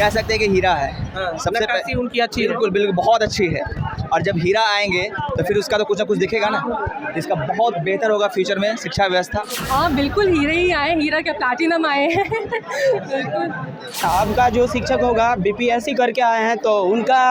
कह सकते हैं कि हीरा है। सबसे नक्काशी उनकी अच्छी है। बिल्कुल बिल्कुल बहुत अच्छी है। और जब हीरा आएंगे तो फिर उसका तो कुछ ना कुछ दिखेगा ना, इसका बहुत बेहतर होगा फ्यूचर में शिक्षा व्यवस्था। हाँ बिल्कुल, हीरे ही आए, हीरा क्या प्लैटिनम आए हैं। बिल्कुल। आपका जो शिक्षक होगा बीपीएससी करके आए हैं तो उनका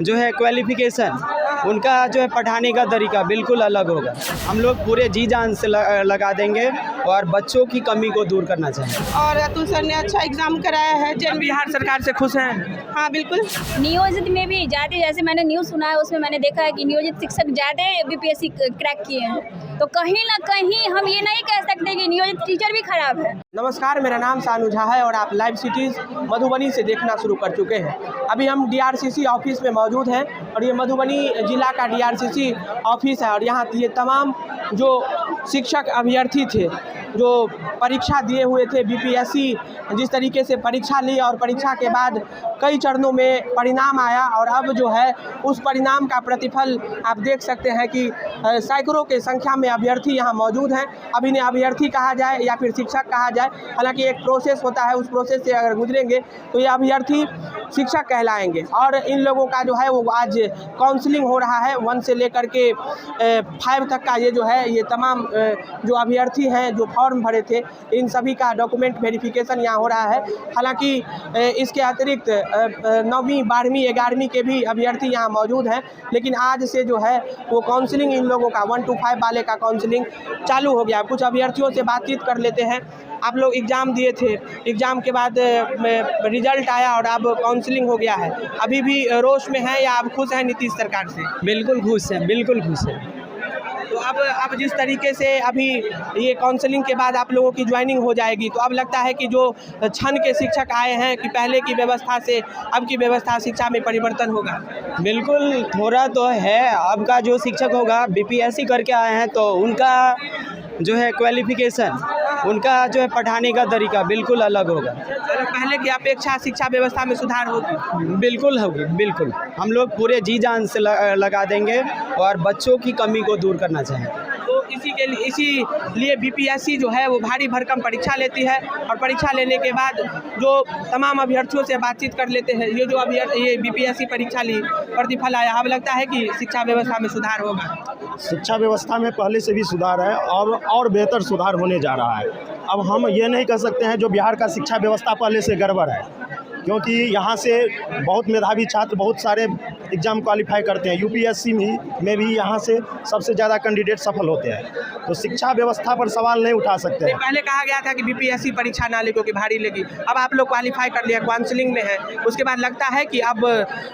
जो है क्वालिफिकेशन, उनका जो है पढ़ाने का तरीका बिल्कुल अलग होगा। हम लोग पूरे जी जान से लगा देंगे और बच्चों की कमी को दूर करना चाहेंगे। और अतुल सर ने अच्छा एग्जाम कराया है। बिहार सरकार से खुश हैं? हाँ बिल्कुल। नियोजित में भी ज़्यादा, जैसे मैंने न्यूज़ सुना है उसमें मैंने देखा है कि नियोजित शिक्षक ज़्यादा बीपीएससी क्रैक किए हैं, तो कहीं ना कहीं हम ये नहीं कह सकते कि नियोजित टीचर भी खराब है। नमस्कार, मेरा नाम सानू झा है और आप लाइव सिटीज़ मधुबनी से देखना शुरू कर चुके हैं। अभी हम डीआरसीसी ऑफिस में मौजूद हैं और ये मधुबनी जिला का डीआरसीसी ऑफिस है और यहाँ ये तमाम जो शिक्षक अभ्यर्थी थे जो परीक्षा दिए हुए थे बीपीएससी, जिस तरीके से परीक्षा ली और परीक्षा के बाद कई चरणों में परिणाम आया और अब जो है उस परिणाम का प्रतिफल आप देख सकते हैं कि सैकड़ों के संख्या में अभ्यर्थी यहाँ मौजूद हैं। अब इन्हें अभ्यर्थी कहा जाए या फिर शिक्षक कहा जाए, हालांकि एक प्रोसेस होता है, उस प्रोसेस से अगर गुजरेंगे तो ये अभ्यर्थी शिक्षक कहलाएंगे। और इन लोगों का जो है वो आज काउंसलिंग हो रहा है 1 से लेकर के 5 तक का। ये जो है ये तमाम जो अभ्यर्थी हैं जो फॉर्म भरे थे इन सभी का डॉक्यूमेंट वेरिफिकेशन यहाँ हो रहा है। हालांकि इसके अतिरिक्त 9वीं 12वीं 11वीं के भी अभ्यर्थी यहाँ मौजूद हैं, लेकिन आज से जो है वो काउंसलिंग इन लोगों का 1 to 5 वाले का काउंसलिंग चालू हो गया। कुछ अभ्यर्थियों से बातचीत कर लेते हैं। आप लोग एग्ज़ाम दिए थे, एग्ज़ाम के बाद रिजल्ट आया और अब काउंसलिंग हो गया है, अभी भी रोष में है या आप खुश हैं नीतीश सरकार से? बिल्कुल खुश हैं, बिल्कुल खुश हैं। तो अब जिस तरीके से अभी ये काउंसलिंग के बाद आप लोगों की ज्वाइनिंग हो जाएगी, तो अब लगता है कि जो क्षण के शिक्षक आए हैं कि पहले की व्यवस्था से अब की व्यवस्था शिक्षा में परिवर्तन होगा? बिल्कुल थोड़ा तो है। अब का जो शिक्षक होगा बीपीएससी करके आए हैं तो उनका जो है क्वालिफिकेशन, उनका जो है पढ़ाने का तरीका बिल्कुल अलग होगा। पहले की अपेक्षा शिक्षा व्यवस्था में सुधार होगी? बिल्कुल होगी, बिल्कुल। हम लोग पूरे जी जान से लगा देंगे और बच्चों की कमी को दूर करना चाहेंगे। तो इसीलिए बीपीएससी जो है वो भारी भरकम परीक्षा लेती है और परीक्षा लेने के बाद जो तमाम अभ्यर्थियों से बातचीत कर लेते हैं। ये जो ये बीपीएससी परीक्षा ली, प्रतिफल आया, अब लगता है कि शिक्षा व्यवस्था में सुधार होगा? शिक्षा व्यवस्था में पहले से भी सुधार है और बेहतर सुधार होने जा रहा है। अब हम ये नहीं कह सकते हैं जो बिहार का शिक्षा व्यवस्था पहले से गड़बड़ है, क्योंकि यहाँ से बहुत मेधावी छात्र बहुत सारे एग्ज़ाम क्वालिफाई करते हैं। यूपीएससी में भी यहाँ से सबसे ज़्यादा कैंडिडेट सफल होते हैं, तो शिक्षा व्यवस्था पर सवाल नहीं उठा सकते हैं। पहले कहा गया था कि बीपीएससी परीक्षा ना ले क्योंकि भारी लेगी, अब आप लोग क्वालिफाई कर लिया, काउंसलिंग में है, उसके बाद लगता है कि अब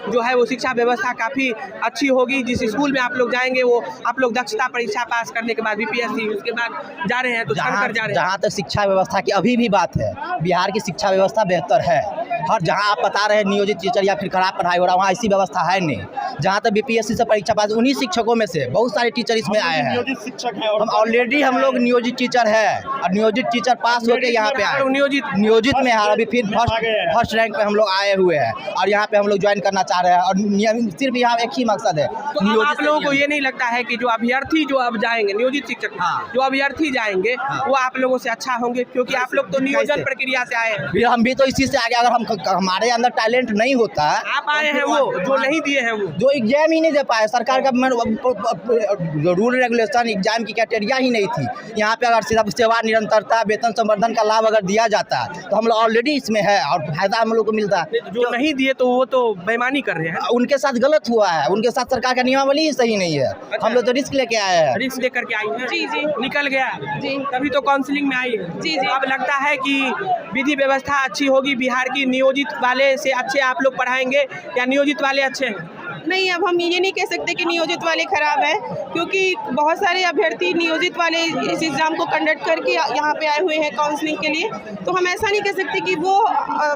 जो है वो शिक्षा व्यवस्था काफ़ी अच्छी होगी। जिस स्कूल में आप लोग जाएंगे वो आप लोग दक्षता परीक्षा पास करने के बाद बीपीएससी उसके बाद जा रहे हैं तो जहाँ तक शिक्षा व्यवस्था की अभी भी बात है, बिहार की शिक्षा व्यवस्था बेहतर है। हर जहाँ आप बता रहे हैं नियोजित टीचर या फिर खराब पढ़ाई हो रहा है, वहाँ ऐसी व्यवस्था है नहीं। जहाँ तक बीपीएससी से परीक्षा पास, उन्हीं शिक्षकों में से बहुत सारे टीचर इसमें आए हैं। नियोजित शिक्षक हैं और हम ऑलरेडी हम लोग नियोजित टीचर है और नियोजित टीचर पास होकर यहाँ पे आए, नियोजित में है। अभी फिर फर्स्ट रैंक पे हम लोग आए हुए हैं और यहाँ पे हम लोग ज्वाइन करना चाह रहे हैं और सिर्फ यहाँ एक ही मकसद है। तो आप लोगों को ये नहीं लगता है कि जो अभ्यर्थी जो अब जाएंगे नियोजित शिक्षक, जो अभ्यर्थी जाएंगे वो आप लोगों से अच्छा होंगे? क्योंकि आप लोग तो नियोजन प्रक्रिया से आए हैं। हम भी तो इसी से आगे, अगर हमारे अंदर टैलेंट नहीं होता, आप आए हैं वो जो नहीं दिए हैं, वो जो एग्जाम ही नहीं दे पाए। सरकार का रूल रेगुलेशन एग्जाम की क्राइटेरिया ही नहीं थी। यहाँ पे अगर सिर्फ सेवा निरंतरता वेतन संवर्धन का लाभ अगर दिया जाता तो हम लोग ऑलरेडी इसमें है और फायदा हम लोग को मिलता है। जो नहीं दिए तो वो तो बेईमानी कर रहे हैं, उनके साथ गलत हुआ है, उनके साथ सरकार का नियमावली ही सही नहीं है। हम लोग तो रिस्क लेके आए हैं, रिस्क लेकर के आई हैं। जी जी निकल गया जी, तभी तो काउंसलिंग में आई है। जी जी। अब लगता है कि विधि व्यवस्था अच्छी होगी बिहार की, नियोजित वाले से अच्छे आप लोग पढ़ाएंगे या नियोजित वाले अच्छे हैं? नहीं, अब हम ये नहीं कह सकते कि नियोजित वाले खराब हैं, क्योंकि बहुत सारे अभ्यर्थी नियोजित वाले इस एग्ज़ाम को कंडक्ट करके यहाँ पे आए हुए हैं काउंसलिंग के लिए। तो हम ऐसा नहीं कह सकते कि वो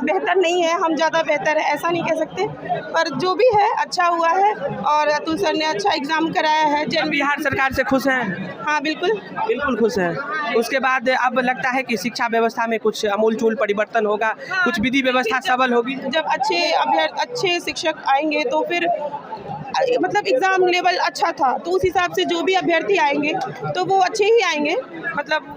बेहतर नहीं है, हम ज़्यादा बेहतर है, ऐसा नहीं कह सकते। पर जो भी है अच्छा हुआ है और अतुल सर ने अच्छा एग्ज़ाम कराया है। बिहार सरकार से खुश हैं? हाँ बिल्कुल, बिल्कुल खुश हैं। उसके बाद अब लगता है कि शिक्षा व्यवस्था में कुछ अमूलचूल परिवर्तन होगा, कुछ विधि व्यवस्था सबल होगी। जब अच्छे शिक्षक आएंगे तो फिर मतलब एग्ज़ाम लेवल अच्छा था तो उस हिसाब से जो भी अभ्यर्थी आएंगे तो वो अच्छे ही आएंगे। मतलब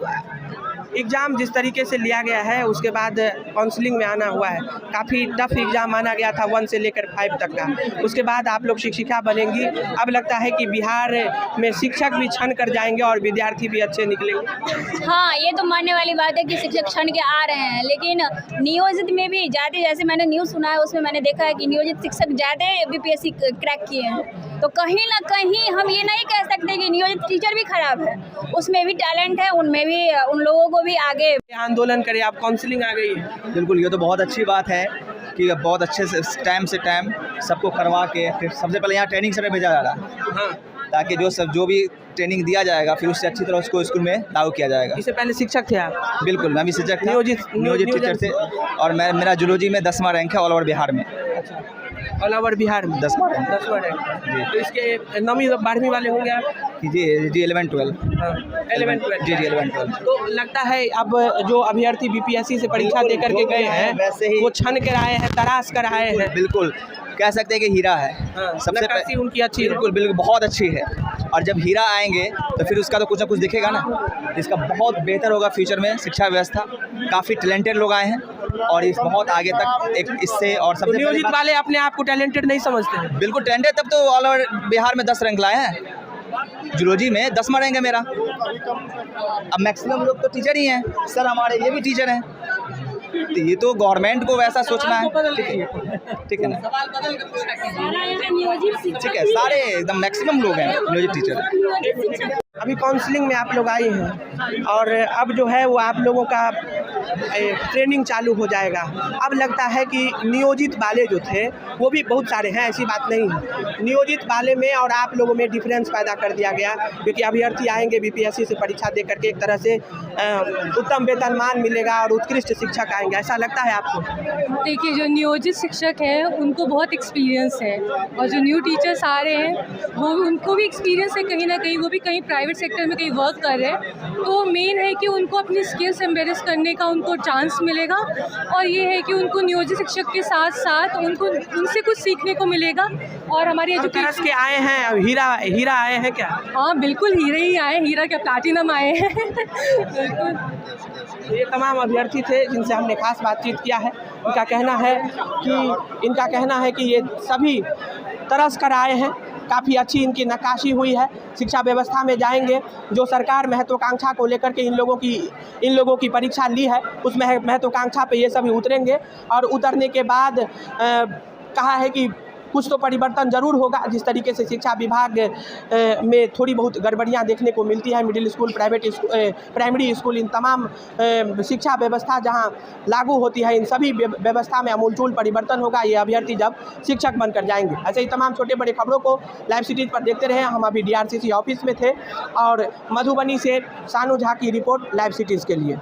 एग्ज़ाम जिस तरीके से लिया गया है उसके बाद काउंसलिंग में आना हुआ है, काफ़ी टफ एग्ज़ाम माना गया था 1 से लेकर 5 तक का। उसके बाद आप लोग शिक्षिका बनेंगी। अब लगता है कि बिहार में शिक्षक भी छन कर जाएंगे और विद्यार्थी भी अच्छे निकलेंगे। हाँ, ये तो मानने वाली बात है कि शिक्षक छन के आ रहे हैं, लेकिन नियोजित में भी ज़्यादा, जैसे मैंने न्यूज़ सुना है उसमें मैंने देखा है कि नियोजित शिक्षक ज़्यादा BPSC क्रैक किए हैं। तो कहीं ना कहीं हम ये नहीं कह सकते कि नियोजित टीचर भी खराब है, उसमें भी टैलेंट है, उनमें भी उन लोगों को भी आगे आंदोलन करें, आप काउंसलिंग आ गई है। बिल्कुल, ये तो बहुत अच्छी बात है कि बहुत अच्छे से टाइम सबको करवा के फिर सबसे पहले यहाँ ट्रेनिंग सेंटर भेजा जा रहा है। हाँ, ताकि जो भी ट्रेनिंग दिया जाएगा फिर उससे अच्छी तरह उसको स्कूल में लागू किया जाएगा। इससे पहले शिक्षक थे आप? बिल्कुल, मैं भी शिक्षक था, नियोजित टीचर थे और मेरा जूलॉजी में 10वां रैंक है ऑल ओवर बिहार में। ऑल ओवर बिहार में 10वां रैंक। 10वां रैंक जी। तो इसके 9वीं 12वीं वाले होंगे आप? जी 11 12। हाँ, 11 12 जी 11 12। तो लगता है अब जो अभ्यर्थी BPSC से परीक्षा दे करके गए हैं वैसे ही वो छन कर आए हैं, तराश कर आए हैं। बिल्कुल, कह सकते हैं कि हीरा है। हाँ, सबसे नक्काशी उनकी अच्छी है। बिल्कुल बहुत अच्छी है। और जब हीरा आएंगे तो फिर उसका तो कुछ ना कुछ दिखेगा ना, इसका बहुत बेहतर होगा फ्यूचर में शिक्षा व्यवस्था। काफ़ी टैलेंटेड लोग आए हैं और इस बहुत आगे तक एक इससे और तो सबसे नियोजित वाले अपने आप को टैलेंटेड नहीं समझते हैं? बिल्कुल टैलेंटेड, तब तो ऑल ओवर बिहार में 10 रैंक लाए हैं। जूलॉजी में 10वां रैंक है मेरा। अब मैक्सिमम लोग तो टीचर ही हैं सर, हमारे ये भी टीचर हैं। तो ये तो गवर्नमेंट को वैसा सोचना है। ठीक है ना, ठीक है, सारे एकदम मैक्सिमम लोग हैं नियोजित टीचर। अभी काउंसलिंग में आप लोग आए हैं और अब जो है वो आप लोगों का ट्रेनिंग चालू हो जाएगा। अब लगता है कि नियोजित वाले जो थे वो भी बहुत सारे हैं, ऐसी बात नहीं है। नियोजित वाले में और आप लोगों में डिफरेंस पैदा कर दिया गया, क्योंकि अभ्यर्थी आएंगे BPSC से परीक्षा दे करके एक तरह से उत्तम वेतनमान मिलेगा और उत्कृष्ट शिक्षक आएंगे, ऐसा लगता है आपको? देखिए, जो नियोजित शिक्षक हैं उनको बहुत एक्सपीरियंस है और जो न्यू टीचर्स आ रहे हैं वो उनको भी एक्सपीरियंस है कहीं ना कहीं, वो भी कहीं प्राइवेट सेक्टर में कहीं वर्क कर रहे हैं। तो मेन है कि उनको अपनी स्किल्स एम्बेरस करने का उनको चांस मिलेगा और ये है कि उनको नियोजित शिक्षक के साथ साथ उनसे कुछ सीखने को मिलेगा। और हमारी एजुकेशन के आए हैं, हीरा आए हैं क्या? हाँ बिल्कुल, हीरे ही आए, हीरा क्या प्लैटिनम आए हैं। बिल्कुल, ये तमाम अभ्यर्थी थे जिनसे हमने खास बातचीत किया है। इनका कहना है कि ये सभी तरस कर आए हैं, काफ़ी अच्छी इनकी नक्काशी हुई है। शिक्षा व्यवस्था में जाएंगे, जो सरकार महत्वाकांक्षा को लेकर के इन लोगों की परीक्षा ली है उस महत्वाकांक्षा पे ये सभी उतरेंगे और उतरने के बाद कहा है कि कुछ तो परिवर्तन ज़रूर होगा। जिस तरीके से शिक्षा विभाग में थोड़ी बहुत गड़बड़ियाँ देखने को मिलती है, मिडिल स्कूल, प्राइमरी स्कूल, इन तमाम शिक्षा व्यवस्था जहां लागू होती है, इन सभी व्यवस्था में आमूलचूल परिवर्तन होगा ये अभ्यर्थी जब शिक्षक बनकर जाएंगे। ऐसे ही तमाम छोटे बड़े खबरों को लाइव सिटीज़ पर देखते रहे। हम अभी DRCC ऑफिस में थे और मधुबनी से सानू झा की रिपोर्ट लाइव सिटीज़ के लिए।